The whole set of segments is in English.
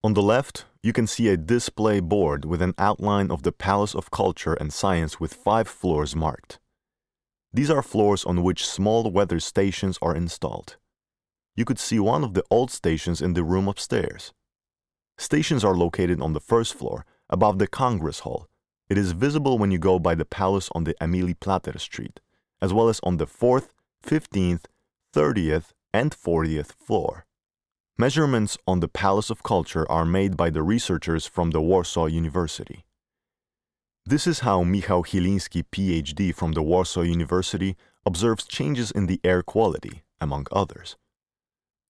On the left, you can see a display board with an outline of the Palace of Culture and Science with 5 floors marked. These are floors on which small weather stations are installed. You could see one of the old stations in the room upstairs. Stations are located on the first floor, above the Congress Hall. It is visible when you go by the palace on the Emily Plater Street, as well as on the 4th, 15th, 30th, and 40th floor. Measurements on the Palace of Culture are made by the researchers from the Warsaw University. This is how Michał Chyliński, PhD from the Warsaw University, observes changes in the air quality, among others.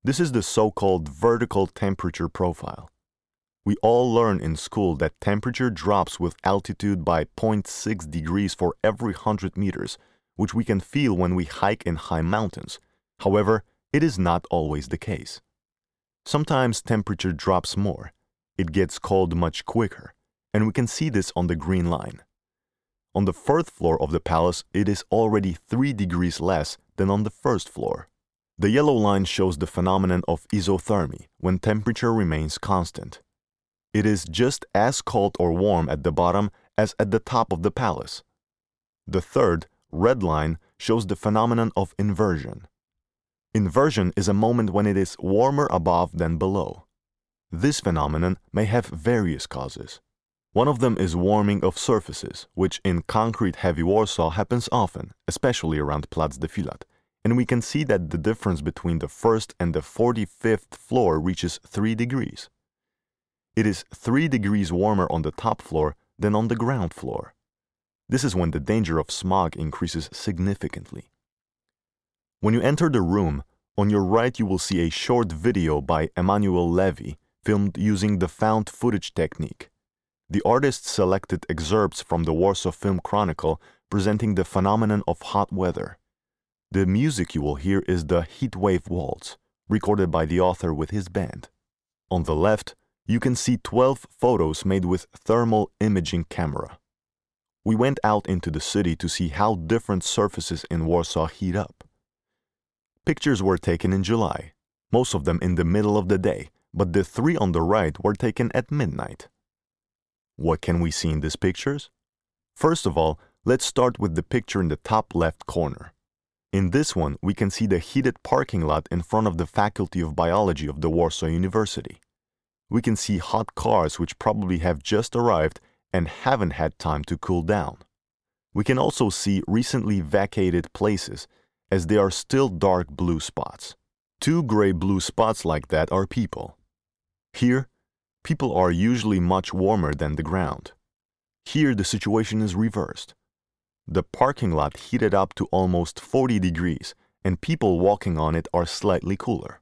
This is the so-called vertical temperature profile. We all learn in school that temperature drops with altitude by 0.6 degrees for every 100 meters, which we can feel when we hike in high mountains. However, it is not always the case. Sometimes temperature drops more. It gets cold much quicker, and we can see this on the green line. On the 4th floor of the palace, it is already 3 degrees less than on the 1st floor. The yellow line shows the phenomenon of isothermy, when temperature remains constant. It is just as cold or warm at the bottom as at the top of the palace. The third, red line, shows the phenomenon of inversion. Inversion is a moment when it is warmer above than below. This phenomenon may have various causes. One of them is warming of surfaces, which in concrete-heavy Warsaw happens often, especially around Plac de Filat, and we can see that the difference between the 1st and the 45th floor reaches 3 degrees. It is 3 degrees warmer on the top floor than on the ground floor. This is when the danger of smog increases significantly. When you enter the room, on your right you will see a short video by Emanuel Levy, filmed using the found footage technique. The artist selected excerpts from the Warsaw Film Chronicle presenting the phenomenon of hot weather. The music you will hear is the Heatwave Waltz, recorded by the author with his band. On the left, you can see 12 photos made with thermal imaging camera. We went out into the city to see how different surfaces in Warsaw heat up. Pictures were taken in July, most of them in the middle of the day, but the 3 on the right were taken at midnight. What can we see in these pictures? First of all, let's start with the picture in the top left corner. In this one, we can see the heated parking lot in front of the Faculty of Biology of the Warsaw University. We can see hot cars which probably have just arrived and haven't had time to cool down. We can also see recently vacated places, as they are still dark blue spots. 2 gray-blue spots like that are people. Here, people are usually much warmer than the ground. Here the situation is reversed. The parking lot heated up to almost 40 degrees, and people walking on it are slightly cooler.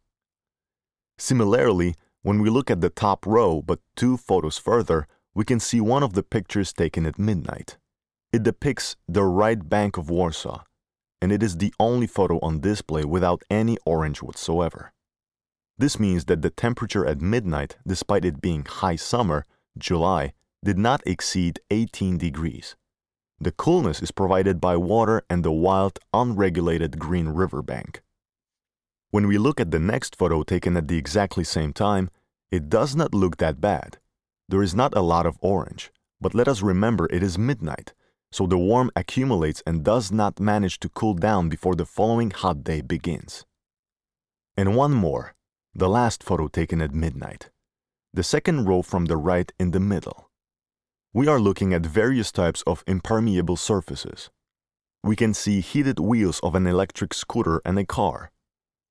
Similarly, when we look at the top row, but 2 photos further, we can see one of the pictures taken at midnight. It depicts the right bank of Warsaw, and it is the only photo on display without any orange whatsoever. This means that the temperature at midnight, despite it being high summer, July, did not exceed 18 degrees. The coolness is provided by water and the wild, unregulated green riverbank. When we look at the next photo taken at the exactly same time, it does not look that bad. There is not a lot of orange, but let us remember it is midnight, so the warmth accumulates and does not manage to cool down before the following hot day begins. And one more, the last photo taken at midnight. The second row from the right in the middle. We are looking at various types of impermeable surfaces. We can see heated wheels of an electric scooter and a car.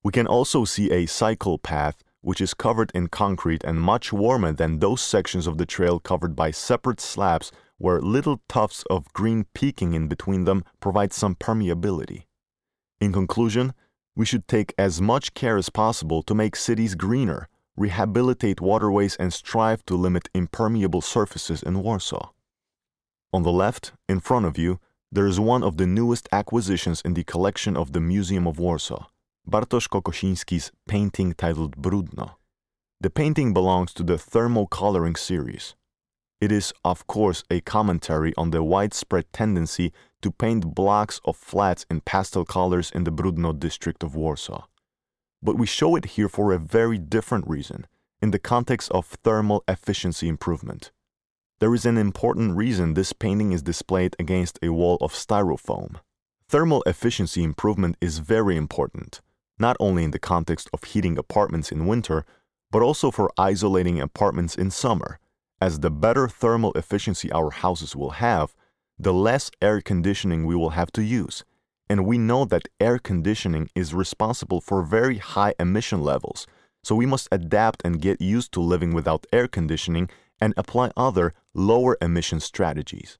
We can also see a cycle path which is covered in concrete and much warmer than those sections of the trail covered by separate slabs where little tufts of green peeking in between them provide some permeability. In conclusion, we should take as much care as possible to make cities greener, rehabilitate waterways, and strive to limit impermeable surfaces in Warsaw. On the left, in front of you, there is one of the newest acquisitions in the collection of the Museum of Warsaw, Bartosz Kokosiński's painting titled Brudno. The painting belongs to the thermo-coloring series. It is, of course, a commentary on the widespread tendency to paint blocks of flats in pastel colors in the Brudno district of Warsaw. But we show it here for a very different reason, in the context of thermal efficiency improvement. There is an important reason this painting is displayed against a wall of styrofoam. Thermal efficiency improvement is very important, not only in the context of heating apartments in winter, but also for isolating apartments in summer, as the better thermal efficiency our houses will have, the less air conditioning we will have to use. And we know that air conditioning is responsible for very high emission levels, so we must adapt and get used to living without air conditioning and apply other lower emission strategies.